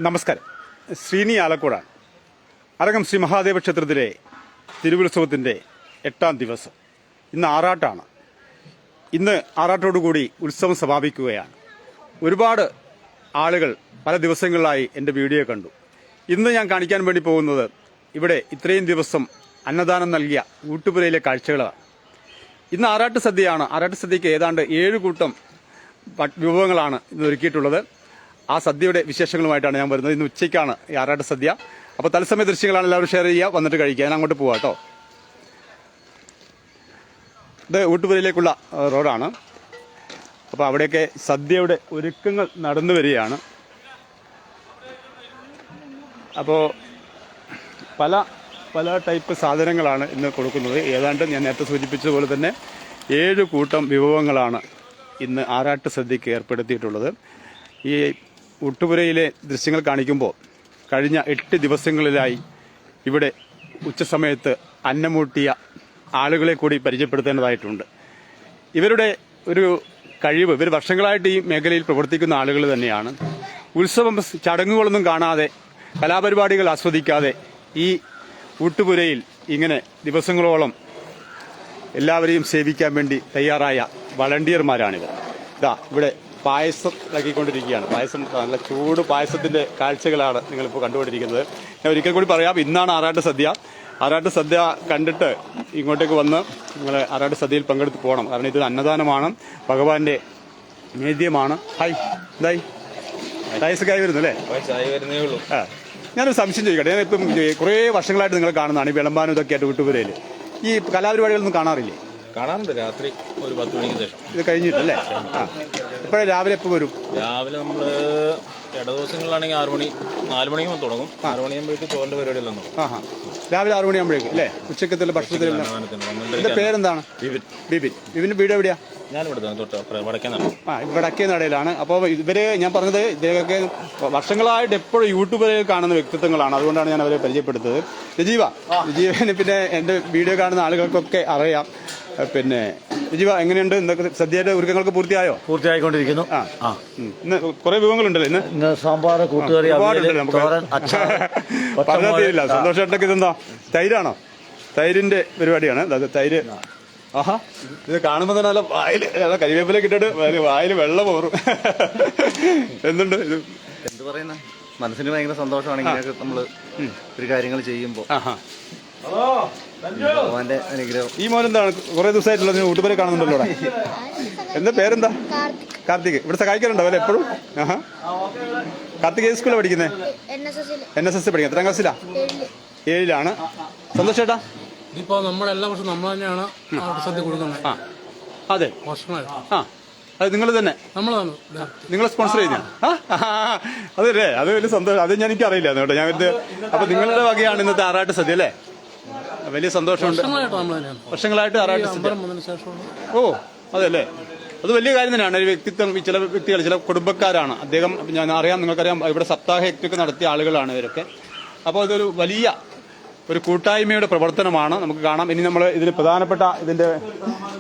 നമസ്കാരം. ശ്രീനി ആലക്കോടാണ്. അരങ്ങം ശ്രീ മഹാദേവ ക്ഷേത്രത്തിലെ തിരുവുത്സവത്തിൻ്റെ 8ാം ദിവസം. ഇന്ന് ആറാട്ടാണ്. ഇന്ന് ആറാട്ടോടുകൂടി ഉത്സവം സമാപിക്കുകയാണ്. ഒരുപാട് ആളുകൾ പല ദിവസങ്ങളിലായി എൻ്റെ വീഡിയോ കണ്ടു. ഇന്ന് ഞാൻ കാണിക്കാൻ വേണ്ടി പോകുന്നത് ഇവിടെ ഇത്രയും ദിവസം അന്നദാനം നൽകിയ ഊട്ടുപുരയിലെ കാഴ്ചകളാണ്. ഇന്ന് ആറാട്ട് സദ്യയാണ്. ആറാട്ട് സദ്യയ്ക്ക് ഏതാണ്ട് 7 കൂട്ടം വിഭവങ്ങളാണ് ഇന്ന് ഒരുക്കിയിട്ടുള്ളത്. ആ സദ്യയുടെ വിശേഷങ്ങളുമായിട്ടാണ് ഞാൻ വരുന്നത്. ഇന്ന് ഉച്ചയ്ക്കാണ് ഈ ആറാട്ട് സദ്യ. അപ്പോൾ തത്സമയ ദൃശ്യങ്ങളാണ് എല്ലാവരും ഷെയർ ചെയ്യുക. വന്നിട്ട് കഴിക്കുക. ഞാൻ അങ്ങോട്ട് പോവാം കേട്ടോ. ഇത് ഊട്ടുപുരയിലേക്കുള്ള റോഡാണ്. അപ്പോൾ അവിടെയൊക്കെ സദ്യയുടെ ഒരുക്കങ്ങൾ നടന്നു വരികയാണ്. അപ്പോൾ പല ടൈപ്പ് സാധനങ്ങളാണ് ഇന്ന് കൊടുക്കുന്നത്. ഏതാണ്ട് ഞാൻ നേരത്തെ സൂചിപ്പിച്ചതുപോലെ തന്നെ 7 കൂട്ടം വിഭവങ്ങളാണ് ഇന്ന് ആറാട്ട് സദ്യക്ക് ഏർപ്പെടുത്തിയിട്ടുള്ളത്. ഈ ഊട്ടുപുരയിലെ ദൃശ്യങ്ങൾ കാണിക്കുമ്പോൾ കഴിഞ്ഞ 8 ദിവസങ്ങളിലായി ഇവിടെ ഉച്ചസമയത്ത് അന്നമൂട്ടിയ ആളുകളെ കൂടി പരിചയപ്പെടുത്തേണ്ടതായിട്ടുണ്ട്. ഇവരുടെ ഒരു കഴിവ്, ഇവർ വർഷങ്ങളായിട്ട് ഈ മേഖലയിൽ പ്രവർത്തിക്കുന്ന ആളുകൾ തന്നെയാണ്. ഉത്സവം ചടങ്ങുകളൊന്നും കാണാതെ, കലാപരിപാടികൾ ആസ്വദിക്കാതെ ഈ ഊട്ടുപുരയിൽ ഇങ്ങനെ ദിവസങ്ങളോളം എല്ലാവരെയും സേവിക്കാൻ വേണ്ടി തയ്യാറായ വളണ്ടിയർമാരാണിവർ. ഇവിടെ പായസം ഇളക്കിക്കൊണ്ടിരിക്കുകയാണ്. പായസം, നല്ല ചൂട് പായസത്തിന്റെ കാഴ്ചകളാണ് നിങ്ങളിപ്പോൾ കണ്ടുകൊണ്ടിരിക്കുന്നത്. ഞാൻ ഒരിക്കൽ കൂടി പറയാം, ഇന്നാണ് ആറാട്ട് സദ്യ. ആറാട്ട് സദ്യ കണ്ടിട്ട് ഇങ്ങോട്ടേക്ക് വന്ന് നിങ്ങൾ ആറാട്ട് സദ്യയിൽ പങ്കെടുത്ത് പോകണം. കാരണം ഇത് അന്നദാനമാണ്, ഭഗവാന്റെ നേദ്യമാണ്. ഹായ്, എന്തായി പായസക്കായി വരുന്നു അല്ലേ? ഞാനൊരു സംശയം ചോദിക്കട്ടെ. ഞാനിപ്പം കുറേ വർഷങ്ങളായിട്ട് നിങ്ങൾ കാണുന്നതാണ് ഈ വിളമ്പാനും ഇതൊക്കെ ആയിട്ട് ഊട്ടുപുരയിൽ. ഈ കലാപരിപാടികളൊന്നും കാണാറില്ലേ? കാണാറുണ്ട്. രാത്രി ഒരു 10 മണിക്ക് ശേഷം. ഇത് കഴിഞ്ഞിട്ടല്ലേ? ഇപ്പോഴേ രാവിലെ എപ്പോൾ വരും? രാവിലെ നമ്മൾ ഇട ദിവസങ്ങളിലാണെങ്കിൽ 6 മണി 4 മണിക്ക് തുടങ്ങും. 6 മണിയാകുമ്പോഴേക്ക് ചോറിന്റെ പരിപാടിയെല്ലാം തുടങ്ങും. രാവിലെ 6 മണിയാകുമ്പോഴേക്ക് അല്ലേ? ഉച്ചക്കത്തിലെ ഭക്ഷണത്തിലെല്ലാം. എന്റെ പേരെന്താണ്? ബിബിൻ. ബിബിന്റെ വീട് എവിടെയാ? ഞാനിവിടെ വടക്കേനാട്. വടക്കേനാടയിലാണ്. അപ്പോൾ ഇവര്, ഞാൻ പറഞ്ഞത്, ഇദ്ദേഹമൊക്കെ വർഷങ്ങളായിട്ട് എപ്പോഴും യൂട്യൂബിൽ കാണുന്ന വ്യക്തിത്വങ്ങളാണ്. അതുകൊണ്ടാണ് ഞാൻ അവരെ പരിചയപ്പെടുത്തത്. രജീവന് പിന്നെ എന്റെ വീഡിയോ കാണുന്ന ആളുകൾക്കൊക്കെ അറിയാം. പിന്നെ രജീവ, എങ്ങനെയുണ്ട്? എന്തൊക്കെ സദ്യയുടെ ഒരുക്കങ്ങൾക്ക് പൂർത്തിയായിക്കൊണ്ടിരിക്കുന്നു. ഇന്ന് കുറെ വിഭവങ്ങളുണ്ടല്ലോ. ഇന്ന് സാമ്പാർ, കൂട്ടുകറി, പറഞ്ഞില്ല. സന്തോഷേട്ടനൊക്കെ ഇതെന്താ? തൈരാണോ? തൈരിന്റെ പരിപാടിയാണ്. തൈര്. ആഹാ, ഇത് കാണുമ്പോൾ തന്നെ നല്ല നല്ല കരിവേപ്പില കിട്ടിട്ട് വായിൽ വെള്ളം പോറും. എന്തുണ്ട് ഇത്? എന്ത് പറയുന്ന, മനസ്സിന് ഭയങ്കര സന്തോഷമാണ് ഇങ്ങനെയൊക്കെ നമ്മള് ഒരു കാര്യങ്ങൾ ചെയ്യുമ്പോ. ഭഗവാന്റെ അനുഗ്രഹം. ഈ മോനെന്താണ് കുറെ ദിവസമായിട്ടുള്ളത് ഊട്ടുപുര കാണുന്നുണ്ടല്ലോ? എന്താ പേരെന്താ? കാർത്തിക്. ഇവിടെ സഹായിക്കാറുണ്ടോ അവരെ എപ്പോഴും? കാർത്തിക് ഏത് സ്കൂളിലാണ് പഠിക്കുന്നത്? NSS പഠിക്കുന്നത്. എത്രാം ക്ലാസ്സിലാ? 7ലാണ്. സന്തോഷേട്ടാ, ഇതിപ്പോ നമ്മളെല്ലാ വർഷവും നമ്മൾ തന്നെയാണ് സദ്യ കൊടുക്കുന്നത്. അതെ, അത് നിങ്ങൾ തന്നെ, നിങ്ങൾ സ്പോൺസർ ചെയ്യുന്ന? അതല്ലേ, അത് വലിയ സന്തോഷം. അത് ഞാൻ എനിക്കറിയില്ല കേട്ടോ. ഞാൻ അപ്പൊ നിങ്ങളുടെ വകയാണ് ഇന്നത്തെ ആറാട്ട് സദ്യ അല്ലേ? വലിയ സന്തോഷമുണ്ട്. വർഷങ്ങളായിട്ട് ആറാട്ട് സദ്യ. ഓ, അതല്ലേ, അത് വലിയ കാര്യം തന്നെയാണ്. ഒരു വ്യക്തിത്വം, ചില വ്യക്തികൾ, ചില കുടുംബക്കാരാണ്. അദ്ദേഹം, ഞാൻ അറിയാം, നിങ്ങൾക്കറിയാം, ഇവിടെ സപ്താഹ യജ്ഞമൊക്കെ നടത്തിയ ആളുകളാണ് ഇവരൊക്കെ. അപ്പോൾ ഇതൊരു വലിയ ഒരു കൂട്ടായ്മയുടെ പ്രവർത്തനമാണ്. നമുക്ക് കാണാം. ഇനി നമ്മൾ ഇതിന് പ്രധാനപ്പെട്ട ഇതിന്റെ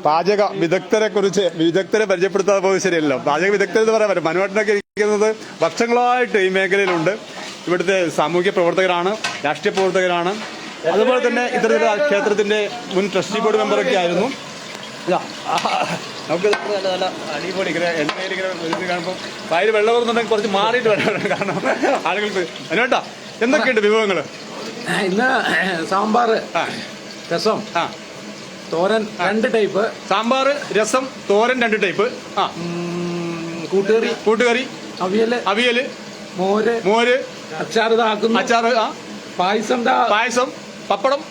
പാചക വിദഗ്ധരെ പരിചയപ്പെടുത്താതെ പോകുന്നത് ശരിയല്ലോ. പാചക വിദഗ്ധർ എന്ന് പറയാൻ പറ്റും. മനുവേട്ടനൊക്കെ ഇരിക്കുന്നത് വർഷങ്ങളായിട്ട് ഈ മേഖലയിലുണ്ട്. ഇവിടുത്തെ സാമൂഹ്യ പ്രവർത്തകരാണ്, രാഷ്ട്രീയ പ്രവർത്തകരാണ്. അതുപോലെ തന്നെ ഇത്തരത്തിലുള്ള ക്ഷേത്രത്തിന്റെ മുൻ ട്രസ്റ്റി ബോർഡ് മെമ്പറൊക്കെ ആയിരുന്നു. നമുക്ക് നല്ല അടിപൊളി ഇങ്ങനെ എണ്ണയിൽ ഇങ്ങനെ കാണുമ്പോൾ വായിൽ വെള്ളം വരുന്നുണ്ടെങ്കിൽ കുറച്ച് മാറിയിട്ട് വേണം. കാരണം ആളുകൾക്ക് അതിനോട്ടാ എന്തൊക്കെയുണ്ട് വിഭവങ്ങൾ? ഇന്ന് സാമ്പാർ, രസം, തോരൻ 2 ടൈപ്പ്. സാമ്പാർ, രസം, തോരൻ 2 ടൈപ്പ്. കൂട്ടുകറി, അവിയല്, മോര്, അച്ചാറ്, പായസം, പപ്പടം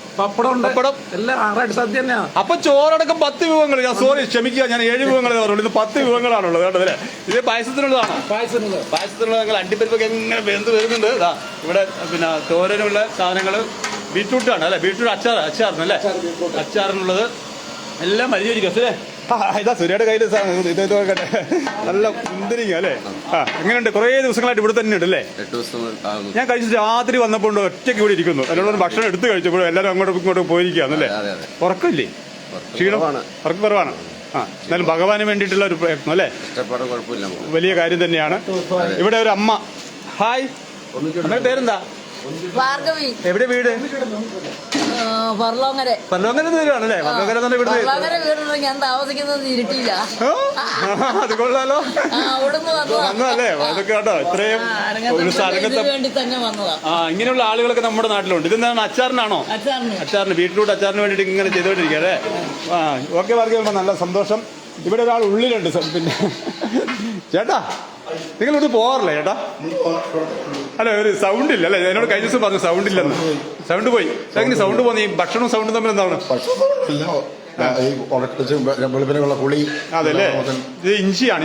എല്ലാം ആറാട്ട് സദ്യ തന്നെയാണ്. അപ്പൊ ചോറടക്കം 10 വിഭവങ്ങൾ. ഞാൻ സോറി, ക്ഷമിക്കുക, ഞാൻ 7 വിഭവങ്ങളെ പറഞ്ഞുള്ളൂ. ഇത് 10 വിഭവങ്ങളാണുള്ളത് കേട്ടോ. അല്ലേ, ഇത് പായസത്തിനുള്ളതാണോ? പായസത്തിനുള്ള നിങ്ങൾ അണ്ടിപ്പരിപ്പൊക്കെ എങ്ങനെ വെന്ത് വരുന്നുണ്ട്. ഇവിടെ പിന്നെ തോരനുള്ള സാധനങ്ങൾ ബീറ്റ്റൂട്ടാണ് അല്ലെ? ബീറ്റ്റൂട്ട് അച്ചാറിനല്ലേ? അച്ചാറിനുള്ളത് എല്ലാം പരിചരിക്കും അല്ലേ? ഇതാ സുരയുടെ കയ്യിൽ ഇത് നല്ല മുന്തിരിങ്ങ അല്ലേ? എങ്ങനെയുണ്ട്? കുറേ ദിവസങ്ങളായിട്ട് ഇവിടെ തന്നെ ഉണ്ട് അല്ലേ? 8 ദിവസം. ഞാൻ കഴിച്ചിട്ട് രാത്രി വന്നപ്പോൾ ഒറ്റയ്ക്ക് ഇവിടെ ഇരിക്കുന്നു. അതിനുള്ള ഭക്ഷണം എടുത്ത് കഴിച്ചപ്പോൾ എല്ലാവരും അങ്ങോട്ടും പോയിരിക്കുകയാണല്ലേ? ഉറക്കമില്ലേ? ക്ഷീണം, ഉറക്കം കുറവാണ്. എന്നാലും ഭഗവാന് വേണ്ടിയിട്ടുള്ള ഒരു പ്രയത്നം അല്ലേ? വലിയ കാര്യം തന്നെയാണ്. ഇവിടെ ഒരു അമ്മ. ഹായ്, അമ്മയുടെ പേരെന്താ? ഭാർഗവി. എവിടെ വീട്? പറലോങ്ങര. പല്ലോങ്കര ദൂരമാണല്ലേ? പല്ലോങ്കര വീട്. പറലോങ്ങര വീടുണ്ടെങ്കിൽ ഞാൻ താമസിക്കുന്നത് ഇരുട്ടിയില്ല. അത് കൊള്ളാലോ. അവിടുന്ന് വന്നതല്ലേ? അതൊക്കെ കേട്ടോ ഇത്രയും ഒരു സ്ഥലത്തെ വേണ്ടി തന്നെ വന്നതാ. ഇങ്ങനെയുള്ള ആളുകളൊക്കെ നമ്മുടെ നാട്ടിലുണ്ട്. ഇതെന്താണ്? അച്ചാറിനാണോ? അച്ചാറിന് ബീട്രൂട്ട് അച്ചാറിന് വേണ്ടിയിട്ട് ഇങ്ങനെ ചെയ്തോണ്ടിരിക്കുക അല്ലേ? ഓക്കെ വർഗ്ഗ, നല്ല സന്തോഷം. ഇവിടെ ഒരാൾ ഉള്ളിലുണ്ട്. പിന്നെ ചേട്ടാ, നിങ്ങൾ ഇവിടെ പോകാറില്ല ചേട്ടാ? അല്ല, ഒരു സൗണ്ട് ഇല്ല അല്ലേ? എന്നോട് കഴിഞ്ഞ ദിവസം പറഞ്ഞു സൗണ്ട് ഇല്ലെന്ന്. സൗണ്ട് പോയി. എങ്ങനെ സൗണ്ട് പോകുന്ന? ഈ ഭക്ഷണവും സൗണ്ടും തമ്മിൽ എന്താണ്? കുളി. അതല്ലേ, ഇത് ഇഞ്ചിയാണ്.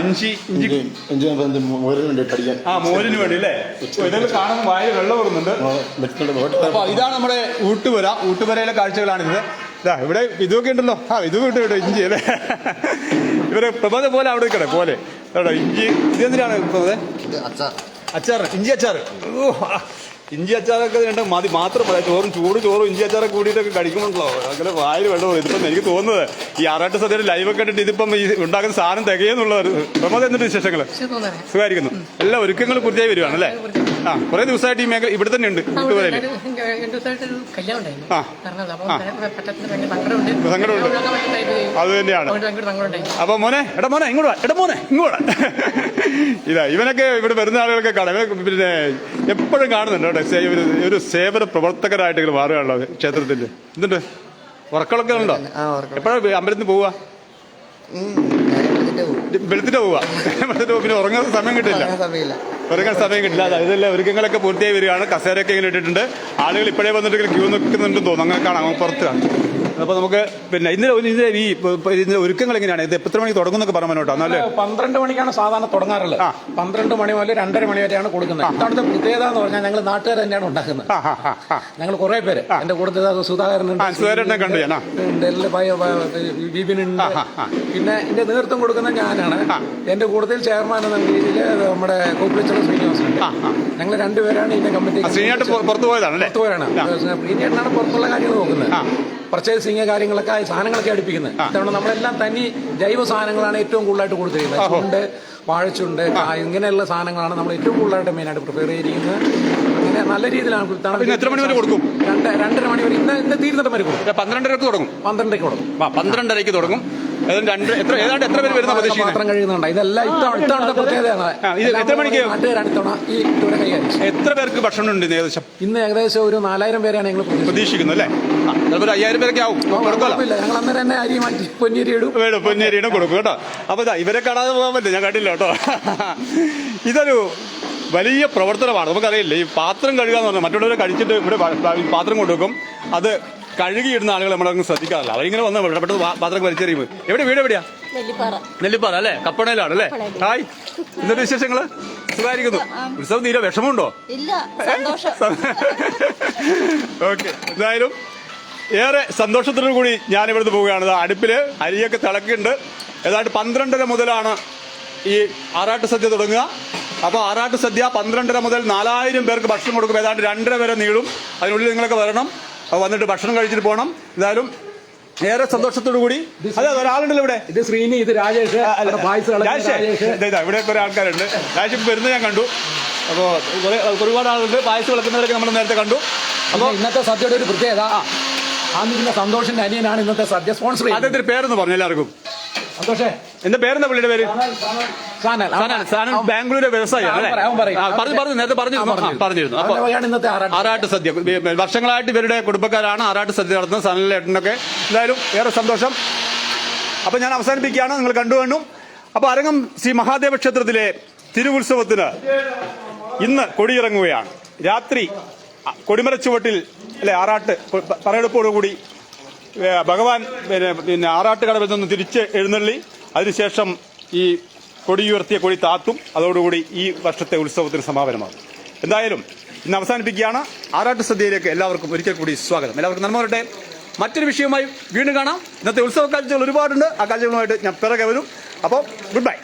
മോരിന് വേണ്ടി അല്ലേ? ഇതൊക്കെ കാണുമ്പോൾ വായിൽ വെള്ളം വരുന്നുണ്ട്. അപ്പൊ ഇതാണ് നമ്മുടെ ഊട്ടുപുരയിലെ കാഴ്ചകളാണിത്. ഇതാ ഇവിടെ ഇതൊക്കെ ഉണ്ടല്ലോ. ഇത് വിട്ടു ഇഞ്ചി അല്ലേ? ഇവരെ പ്രബന്ധ പോലെ അവിടെ നിൽക്കണേ പോലെ കേട്ടോ. ഇഞ്ചി ഇതെന്തിനാണ് അച്ചാറ്? ഇഞ്ചി അച്ചാറ്. ഇഞ്ചി അച്ചാറൊക്കെ രണ്ട് മതി മാത്രം പറയാം. ചോറും ഇഞ്ചി അച്ചാറൊക്കെ കൂടിയിട്ടൊക്കെ കഴിക്കുമ്പോഴല്ലോ അങ്ങനെ വായിൽ വെള്ളം വരും. ഇതിപ്പം എനിക്ക് തോന്നുന്നത് ഈ ആറാട്ട് സദ്യയുടെ ലൈവൊക്കെ കണ്ടിട്ട് ഇതിപ്പം ഈ ഉണ്ടാക്കുന്ന സാധനം തികയെന്നുള്ളത്. പ്രമോദ്, എന്നിട്ട് വിശേഷങ്ങൾ? സുഖമായിരിക്കുന്നു. എല്ലാ ഒരുക്കങ്ങളും പൂർത്തിയായി വരുവാണ് അല്ലേ? കുറെ ദിവസമായിട്ട് ഈ മേഖല ഇവിടെ തന്നെ ഉണ്ട്. ഊട്ടുപുരയിൽ സങ്കടമുണ്ട്. അത് തന്നെയാണ്. അപ്പൊ മോനെ ഇങ്ങോട്ട് ഇതാ ഇവനൊക്കെ ഇവിടെ വരുന്ന ആളുകളൊക്കെ കാണാം. പിന്നെ എപ്പോഴും കാണുന്നുണ്ട് കേട്ടോ. ഒരു സേവന പ്രവർത്തകരായിട്ട് ഇങ്ങനെ മാറുകയാണല്ലോ ക്ഷേത്രത്തിന്റെ. എന്തുണ്ട് ഉറക്കളൊക്കെ ഉണ്ടോ? എപ്പോഴാണ് അമ്പലത്തിൽ പോവുക? വെളുത്തിട്ട് പോവുക. പിന്നെ ഉറങ്ങാൻ സമയം കിട്ടില്ല. ഇതെല്ലാം ഒരുക്കങ്ങളൊക്കെ പൂർത്തിയായി വരികയാണ്. കസേരയൊക്കെ ഇങ്ങനെ ഇട്ടിട്ടുണ്ട്. ആളുകൾ ഇപ്പോഴേ വന്നിട്ട് ക്യൂ നിൽക്കുന്നുണ്ടെന്ന് തോന്നുന്നു. അങ്ങനെ കാണാം, പുറത്ത് കാണാം. അപ്പൊ നമുക്ക് പിന്നെ ഇതിന്റെ ഒരുക്കങ്ങൾ എങ്ങനെയാണ്? ഇത് എത്ര മണിക്ക് തുടങ്ങുന്നൊക്കെ പറഞ്ഞു കേട്ടോ. എന്നാലും 12 മണിക്കാണ് സാധാരണ തുടങ്ങാറുള്ളത്. 12 മണി മുതൽ 2:30 മണി വരെയാണ് കൊടുക്കുന്നത്. ഇത്തവണത്തെ പ്രത്യേകത എന്ന് പറഞ്ഞാൽ ഞങ്ങൾ നാട്ടുകാർ തന്നെയാണ് ഉണ്ടാക്കുന്നത്. ഞങ്ങൾ കുറെ പേര്, എന്റെ കൂട്ടത്തിൽ സുധാകരനുണ്ട്, കണ്ടു ഞാൻ, ബിബിനുണ്ട്, പിന്നെ എന്റെ നേതൃത്വം കൊടുക്കുന്ന ഞാനാണ്. എന്റെ കൂട്ടത്തിൽ ചെയർമാൻ എന്ന രീതിയിൽ നമ്മുടെ കോപ്പിളിച്ചുള്ള ശ്രീനിവാസനുണ്ട്. ഞങ്ങൾ രണ്ടുപേരാണ് ഇതിന്റെ കമ്മിറ്റി. പുറത്തു പോയതാണ്. ശ്രീനിയേട്ടനാണ് പുറത്തുള്ള കാര്യങ്ങൾ നോക്കുന്നത്. പർച്ചേസിങ് കാര്യങ്ങളൊക്കെ സാധനങ്ങളൊക്കെ അടുപ്പിക്കുന്നത്. ഇത്തവണ നമ്മളെല്ലാം തനി ജൈവ സാധനങ്ങളാണ് ഏറ്റവും കൂടുതലായിട്ട് കൊടുത്തിരിക്കുന്നത്. ചുണ്ട്, വാഴച്ചുണ്ട്, ഇങ്ങനെയുള്ള സാധനങ്ങളാണ് നമ്മൾ ഏറ്റവും കൂടുതലായിട്ട് മെയിനായിട്ട് പ്രിപ്പയർ ചെയ്തിരിക്കുന്നത്. അങ്ങനെ നല്ല രീതിയിലാണ്. എത്ര മണി വരെ കൊടുക്കും? 2:30 മണി വരെ. ഇന്ന് തീർന്നിട്ട് വരെ കൊടുക്കും. 12:30 തുടങ്ങും. 12:30 കൊടുക്കും. 12:30 തുടങ്ങും. ഏതാണ്ട് എത്ര പേര് വരുന്ന പ്രതീക്ഷ? പാത്രം കഴിയുന്നുണ്ട്. ഇതെല്ലാം ഇത്തവണത്തെ പ്രത്യേകതയാണ്. എത്ര മണിക്ക് നാട്ടുകാരാണ് ഇത്തവണ ഈ ടൂറെ കൈകാര്യം. എത്ര പേർക്ക് ഭക്ഷണം ഉണ്ട് ഏകദേശം? ഇന്ന് ഏകദേശം ഒരു 4000 പേരാണ് ഞങ്ങൾ പ്രതീക്ഷിക്കുന്നത് അല്ലേ? ചിലപ്പോൾ 5000 പേരൊക്കെ ആവും. ഞങ്ങൾ അന്നേരം തന്നെ അരി മാറ്റി പൊന്നിയരി ഇടും. പൊന്നിയരിയുടെ കൊടുക്കും കേട്ടോ. അപ്പൊ ഇവരെ കാണാതെ പോകാൻ പറ്റില്ല, ഞാൻ കണ്ടില്ല കേട്ടോ. ഇതൊരു വലിയ പ്രവർത്തനമാണ്. നമുക്കറിയില്ല, ഈ പാത്രം കഴുകുക എന്ന് പറഞ്ഞാൽ മറ്റുള്ളവരെ കഴിച്ചിട്ട് ഇവിടെ പാത്രം കൊണ്ടുവെക്കും. അത് കഴുകിയിടുന്ന ആളുകൾ നമ്മളങ്ങ് ശ്രദ്ധിക്കാറില്ല. അവരിങ്ങനെ വന്ന് പെട്ടെന്ന് പാത്രം വലിച്ചെറിയുമ്പോൾ. വീട് എവിടെയാ? നെല്ലിപ്പാറ അല്ലേ? കപ്പണയിലാണ് അല്ലേ? ഹായ്, എന്തൊരു വിശേഷങ്ങള്? സുഖമായിരിക്കുന്നു. ഉത്സവം തീരെ വിഷമമുണ്ടോ? ഓക്കെ, എന്തായാലും ഏറെ സന്തോഷത്തോടു കൂടി ഞാൻ ഇവിടുന്ന് പോവുകയാണ്. അടുപ്പില് അരിയൊക്കെ തിളക്കുന്നുണ്ട്. ഏതാണ്ട് 12:30 മുതലാണ് ഈ ആറാട്ട് സദ്യ തുടങ്ങുക. അപ്പോൾ ആറാട്ട് സദ്യ 12:30 മുതൽ 4000 പേർക്ക് ഭക്ഷണം കൊടുക്കും. ഏതാണ്ട് 2:30 വരെ നീളും. അതിനുള്ളിൽ നിങ്ങളൊക്കെ വരണം, വന്നിട്ട് ഭക്ഷണം കഴിച്ചിട്ട് പോകണം. എന്തായാലും ഏറെ സന്തോഷത്തോടു കൂടി. അതെ, ഒരാളുണ്ടല്ലോ ഇവിടെ. ഇത് ശ്രീനി, ഇത് രാജേഷ്. ഇവിടെ കുറെ ആൾക്കാരുണ്ട്. രാജേഷ് വരുന്നത് ഞാൻ കണ്ടു. അപ്പോൾ ഒരുപാട് ആളുണ്ട്. പായസം വിളക്കുന്നവരൊക്കെ നമ്മൾ നേരത്തെ കണ്ടു. അപ്പോൾ ഇന്നത്തെ സദ്യയുടെ ഒരു പ്രത്യേകത, സന്തോഷിന്റെ അനിയനാണ് ഇന്നത്തെ സദ്യ സ്പോൺസർ ചെയ്യുന്നത്. അദ്ദേഹത്തിന്റെ പേരെന്ന് പറഞ്ഞു എല്ലാവർക്കും. സന്തോഷേ, എന്റെ പേരെന്താ പുള്ളിയുടെ പേര്? ബാംഗ്ലൂരിലെ വ്യവസായിയാണ്. നേരത്തെ പറഞ്ഞിരുന്നു. അപ്പൊ ആറാട്ട് സദ്യ വർഷങ്ങളായിട്ട് ഇവരുടെ കുടുംബക്കാരാണ് ആറാട്ട് സദ്യ നടത്തുന്നത്. സനലേട്ടനൊക്കെ. എന്തായാലും ഏറെ സന്തോഷം. അപ്പൊ ഞാൻ അവസാനിപ്പിക്കുകയാണ്. നിങ്ങൾ കണ്ടു. അപ്പൊ അരങ്ങം ശ്രീ മഹാദേവ ക്ഷേത്രത്തിലെ തിരുവുത്സവത്തിന് ഇന്ന് കൊടിയിറങ്ങുകയാണ്. രാത്രി കൊടിമരച്ചുവട്ടിൽ അല്ലെ ആറാട്ട് പറയെടുപ്പോടുകൂടി ഭഗവാൻ പിന്നെ ആറാട്ട് കടവിൽ നിന്ന് തിരിച്ച് എഴുന്നള്ളി അതിനുശേഷം ഈ കൊടിയുയർത്തിയ കൊടി താത്തും. അതോടുകൂടി ഈ വർഷത്തെ ഉത്സവത്തിന് സമാപനമാകും. എന്തായാലും ഇന്ന് അവസാനിപ്പിക്കുകയാണ്. ആറാട്ട് സദ്യയിലേക്ക് എല്ലാവർക്കും ഒരിക്കൽ കൂടി സ്വാഗതം. എല്ലാവർക്കും നന്മ വരട്ടെ. മറ്റൊരു വിഷയവുമായി വീണ്ടും കാണാം. ഇന്നത്തെ ഉത്സവ കാഴ്ചകൾ ഒരുപാടുണ്ട്. ആ കാഴ്ചകളുമായിട്ട് ഞാൻ പിറകെ വരും. അപ്പോൾ ഗുഡ് ബൈ.